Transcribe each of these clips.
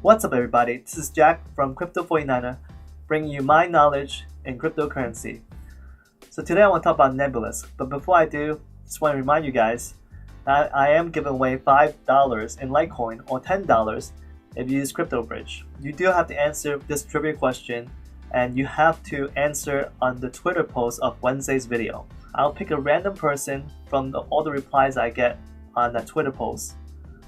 What's up everybody, this is Jack from Crypto49er, bringing you my knowledge in cryptocurrency. So today I want to talk about Nebulas, but before I do, just want to remind you guys that I am giving away $5 in Litecoin or $10 if you use Cryptobridge. You do have to answer this trivia question and you have to answer on the Twitter post of Wednesday's video. I'll pick a random person from all the replies I get on that Twitter post.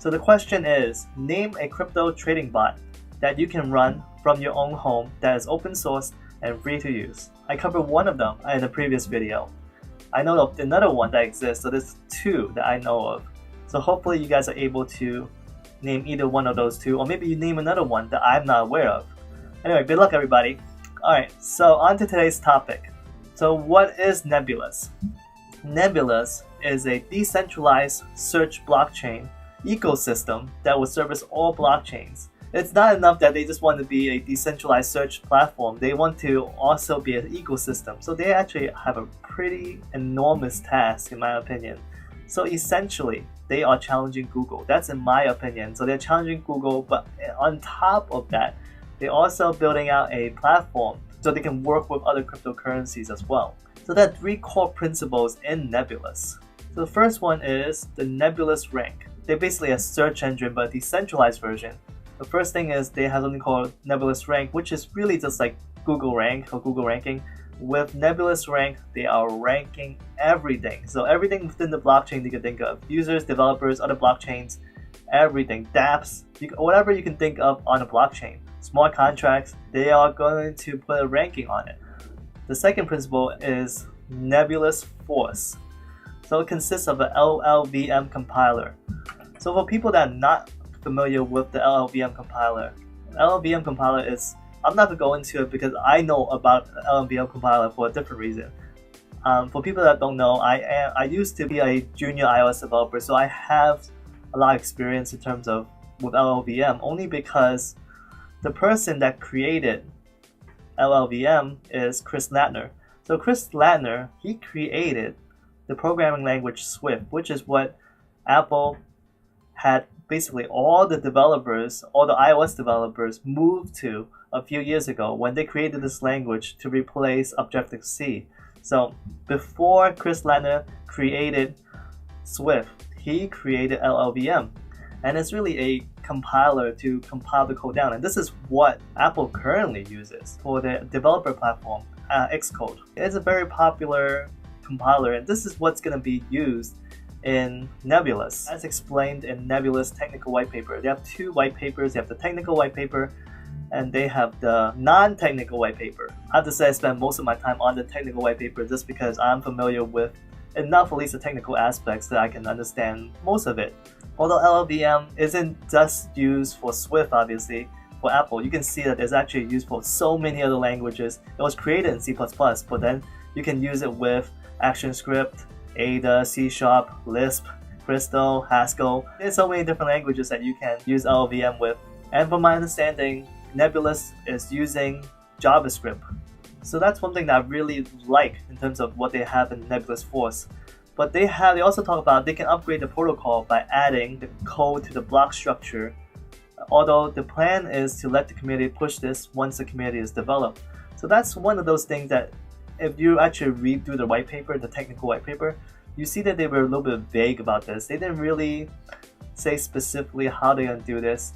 So the question is, name a crypto trading bot that you can run from your own home that is open source and free to use. I covered one of them in a previous video. I know of another one that exists, so there's two that I know of. So hopefully you guys are able to name either one of those two, or maybe you name another one that I'm not aware of. Anyway, good luck everybody. Alright, so on to today's topic. So what is Nebulas? Nebulas is a decentralized search blockchain ecosystem that will service all blockchains. It's not enough that they just want to be a decentralized search platform, they want to also be an ecosystem. So they actually have a pretty enormous task in my opinion. So essentially, they are challenging Google. That's in my opinion. So they're challenging Google, but on top of that, they're also building out a platform so they can work with other cryptocurrencies as well. So there are three core principles in Nebulas. So the first one is the Nebula Rank. They're basically a search engine but a decentralized version. The first thing is they have something called Nebula Rank, which is really just like Google Rank or Google Ranking. With Nebula Rank, they are ranking everything. So everything within the blockchain you can think of. Users, developers, other blockchains, everything, dApps, whatever you can think of on a blockchain. Smart contracts, they are going to put a ranking on it. The second principle is Nebula Force. So it consists of an LLVM compiler. So for people that are not familiar with the LLVM compiler is, I'm not going to go into it because I know about the LLVM compiler for a different reason. For people that don't know, I used to be a junior iOS developer, so I have a lot of experience in terms of with LLVM, only because the person that created LLVM is Chris Latner. So Chris Latner, he created the programming language Swift, which is what Apple had basically all the developers, all the iOS developers moved to a few years ago when they created this language to replace Objective-C. So before Chris Latner created Swift, he created LLVM. And it's really a compiler to compile the code down. And this is what Apple currently uses for the developer platform, Xcode. It's a very popular compiler, and this is what's going to be used in Nebulas, as explained in Nebula's technical white paper. They have two white papers. They have the technical white paper and they have the non-technical white paper. I have to say I spend most of my time on the technical white paper just because I'm familiar with enough, at least the technical aspects, that I can understand most of it. Although LLVM isn't just used for Swift, obviously, for Apple, you can see that it's actually used for so many other languages. It was created in C++, but then you can use it with ActionScript, Ada, C#, Lisp, Crystal, Haskell. There's so many different languages that you can use LLVM with. And from my understanding, Nebulas is using JavaScript. So that's one thing that I really like in terms of what they have in Nebula Force. But they also talk about they can upgrade the protocol by adding the code to the block structure. Although the plan is to let the community push this once the community is developed. So that's one of those things that if you actually read through the white paper, the technical white paper, you see that they were a little bit vague about this. They didn't really say specifically how they're going to do this.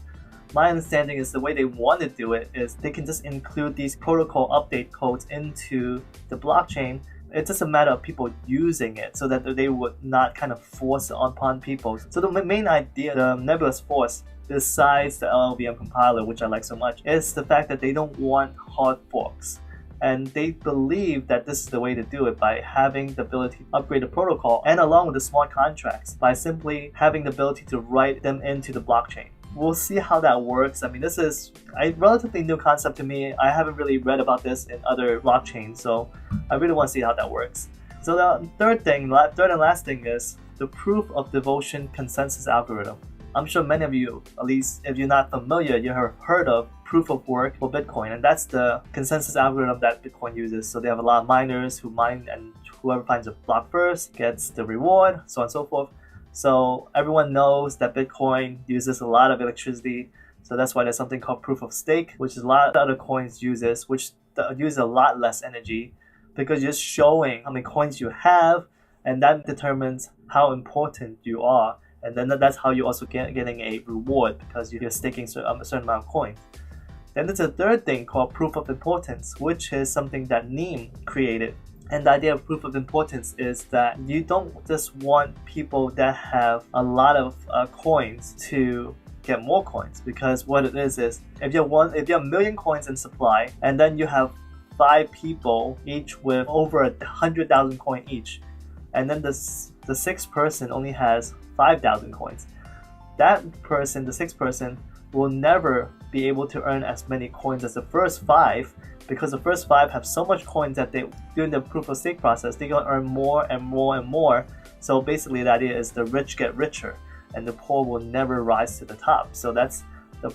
My understanding is the way they want to do it is they can just include these protocol update codes into the blockchain. It's just a matter of people using it so that they would not kind of force it upon people. So the main idea, the Nebula Force, besides the LLVM compiler, which I like so much, is the fact that they don't want hard forks. And they believe that this is the way to do it by having the ability to upgrade the protocol and along with the smart contracts by simply having the ability to write them into the blockchain. We'll see how that works. I mean, this is a relatively new concept to me. I haven't really read about this in other blockchains, so I really want to see how that works. So the third and last thing is the proof of devotion consensus algorithm. I'm sure many of you, at least if you're not familiar, you have heard of proof of work for Bitcoin, and that's the consensus algorithm that Bitcoin uses. So they have a lot of miners who mine, and whoever finds a block first gets the reward, so on and so forth. So everyone knows that Bitcoin uses a lot of electricity. So So that's why there's something called proof of stake, which a lot of other coins uses, which use a lot less energy because you're showing how many coins you have, and that determines how important you are. And then that's how you also getting a reward because you're staking a certain amount of coins. Then there's a third thing called proof of importance, which is something that Neem created. And the idea of proof of importance is that you don't just want people that have a lot of coins to get more coins, because what it is if you have a million coins in supply and then you have 5 people each with over 100,000 coins each, and then the sixth person only has 5,000 coins, that person, the sixth person, will never be able to earn as many coins as the first 5, because the first 5 have so much coins that they, during the proof of stake process, they're gonna earn more and more and more. So basically the idea is the rich get richer and the poor will never rise to the top. So that's the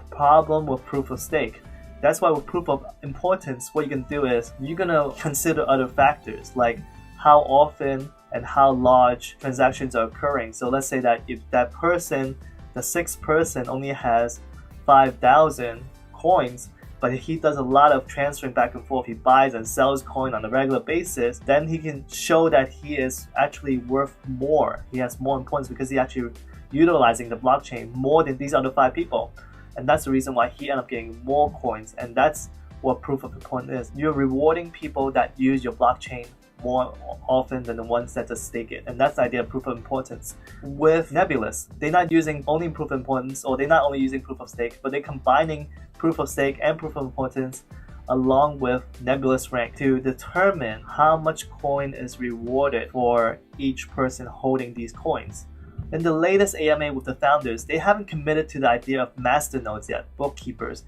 problem with proof of stake. That's why with proof of importance, what you can do is you're gonna consider other factors like how often and how large transactions are occurring. So let's say that if that person, the sixth person, only has 5,000 coins, but he does a lot of transferring back and forth, he buys and sells coin on a regular basis, then he can show that he is actually worth more. He has more importance because he actually utilizing the blockchain more than these other 5 people. And that's the reason why he ended up getting more coins. And that's what proof of importance is. You're rewarding people that use your blockchain more often than the ones that just stake it. And that's the idea of proof of importance. With Nebulas, they're not using only proof of importance, or they're not only using proof of stake, but they're combining proof of stake and proof of importance along with Nebula Rank to determine how much coin is rewarded for each person holding these coins. In the latest AMA with the founders, they haven't committed to the idea of masternodes yet, bookkeepers,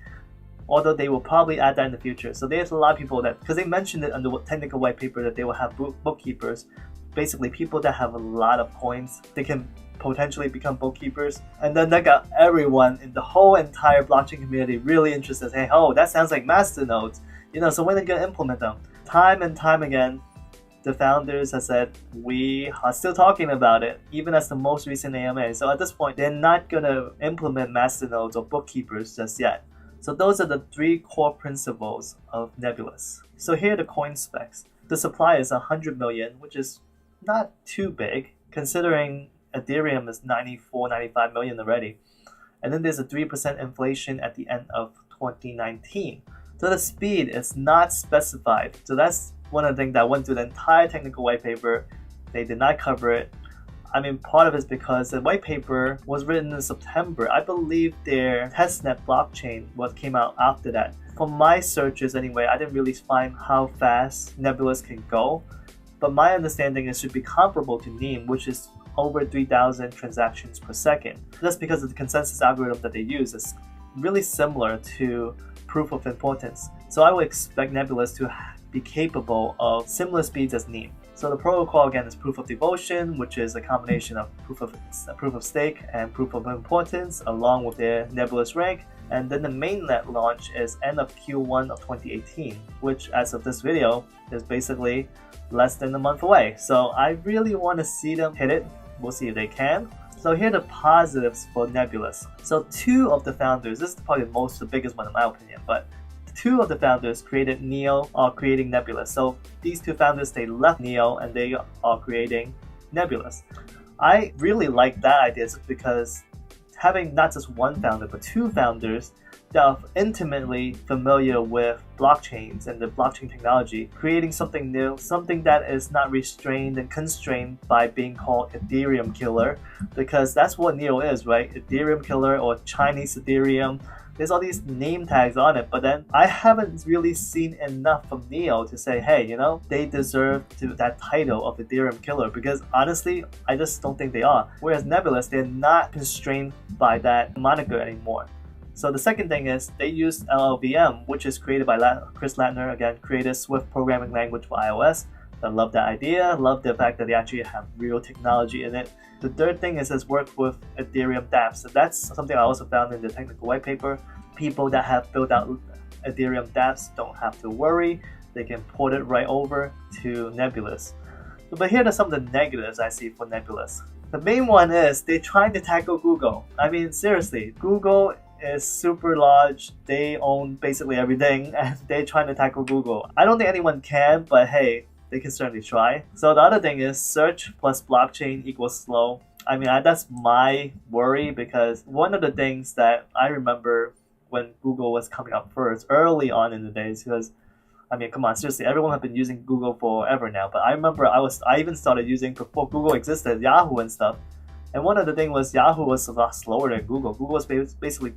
although they will probably add that in the future. So there's a lot of people that, because they mentioned it under the technical white paper that they will have bookkeepers, basically people that have a lot of coins, they can potentially become bookkeepers. And then that got everyone in the whole entire blockchain community really interested, saying, oh, that sounds like masternodes. So when are they going to implement them? Time and time again, the founders have said, we are still talking about it, even as the most recent AMA. So at this point, they're not going to implement masternodes or bookkeepers just yet. So those are the 3 core principles of Nebulas. So here are the coin specs. The supply is 100 million, which is not too big, considering Ethereum is 94, 95 million already. And then there's a 3% inflation at the end of 2019. So the speed is not specified. So that's one of the things that went through the entire technical white paper. They did not cover it. I mean, part of it is because the white paper was written in September. I believe their testnet blockchain came out after that. From my searches anyway, I didn't really find how fast Nebulas can go. But my understanding is it should be comparable to Neem, which is over 3,000 transactions per second. That's because of the consensus algorithm that they use is really similar to proof of importance. So I would expect Nebulas to be capable of similar speeds as Neem. So the protocol again is proof of devotion, which is a combination of proof of stake and proof of importance along with their Nebula Rank. And then the mainnet launch is end of Q1 of 2018, which as of this video is basically less than a month away. So I really want to see them hit it. We'll see if they can. So here are the positives for Nebulas. So 2 of the founders, this is probably the biggest one in my opinion, but 2 of the founders created Neo or creating Nebulas. So these 2 founders, they left Neo and they are creating Nebulas. I really like that idea because having not just one founder, but 2 founders that are intimately familiar with blockchains and the blockchain technology, creating something new, something that is not restrained and constrained by being called Ethereum killer, because that's what Neo is, right? Ethereum killer or Chinese Ethereum. There's all these name tags on it, but then I haven't really seen enough from Neo to say, hey, they deserve that title of Ethereum killer, because honestly, I just don't think they are. Whereas Nebulas, they're not constrained by that moniker anymore. So the second thing is they use LLVM, which is created by Chris Latner, again, created Swift programming language for iOS. I love that idea, love the fact that they actually have real technology in it. The third thing is it's worked with Ethereum dApps. So that's something I also found in the technical white paper. People that have built out Ethereum dApps don't have to worry. They can port it right over to Nebulas. But here are some of the negatives I see for Nebulas. The main one is they're trying to tackle Google. I mean, seriously, Google is super large. They own basically everything and they're trying to tackle Google. I don't think anyone can, but hey, they can certainly try. So the other thing is search plus blockchain equals slow. I mean, that's my worry, because one of the things that I remember when Google was coming up first, early on in the days, because I mean, come on, seriously, everyone has been using Google forever now. But I remember I even started using before Google existed, Yahoo and stuff. And one of the things was Yahoo was a lot slower than Google. Google was basically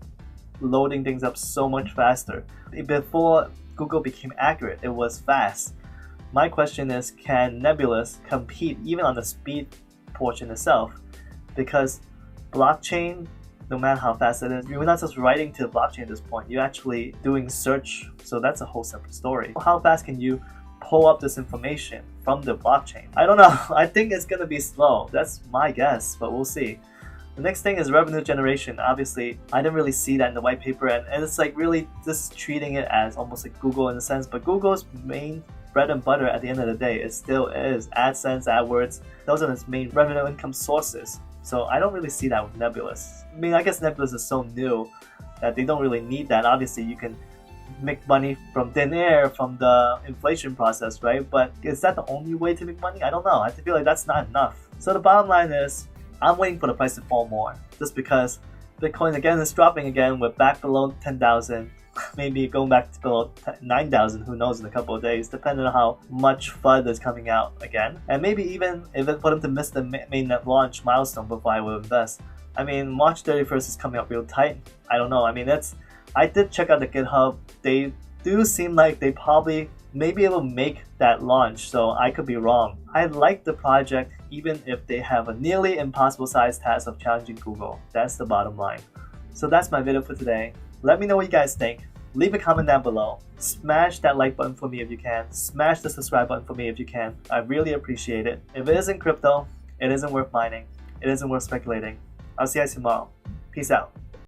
loading things up so much faster. Before Google became accurate, it was fast. My question is, can Nebulas compete even on the speed portion itself? Because blockchain, no matter how fast it is, you're not just writing to the blockchain at this point, you're actually doing search, so that's a whole separate story. How fast can you pull up this information from the blockchain? I don't know. I think it's gonna be slow. That's my guess, but we'll see. The next thing is revenue generation. Obviously, I didn't really see that in the white paper, and it's like really just treating it as almost like Google in a sense, but Google's main bread and butter at the end of the day, it still is AdSense, AdWords. Those are its main revenue income sources. So I don't really see that with Nebulas. I mean, I guess Nebulas is so new that they don't really need that. Obviously, you can make money from thin air from the inflation process, right? But is that the only way to make money? I don't know. I feel like that's not enough. So the bottom line is, I'm waiting for the price to fall more, just because Bitcoin again is dropping again. We're back below 10,000. Maybe going back to below 9,000, who knows, in a couple of days, depending on how much FUD is coming out again. And maybe even if it for them to miss the mainnet launch milestone before I will invest. I mean, March 31st is coming up real tight. I don't know. I mean, I did check out the GitHub. They do seem like they probably maybe able to make that launch, so I could be wrong. I like the project even if they have a nearly impossible sized task of challenging Google. That's the bottom line. So that's my video for today. Let me know what you guys think. Leave a comment down below. Smash that like button for me if you can. Smash the subscribe button for me if you can. I really appreciate it. If it isn't crypto, it isn't worth mining. It isn't worth speculating. I'll see you guys tomorrow. Peace out.